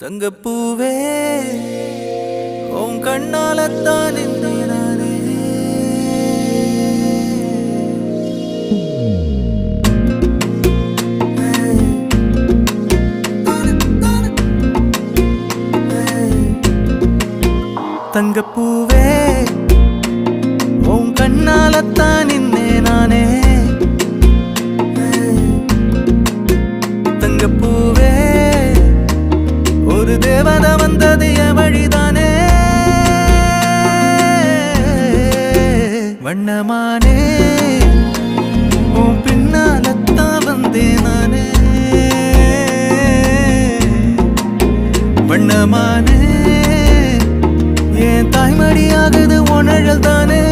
தங்கப்பூவே உன் கண்ணாலத்தான் நானே தங்கப்பூவே உன் கண்ணாலத்தான் நானே தங்கப்பூவே ஒரு தேவதை வந்தது என் வழிதானே வண்ணமானே உன் பின்னாலத்தான் வந்தேன் நானே வண்ணமானே என் தாய்மடியாகுது உணழல் தானே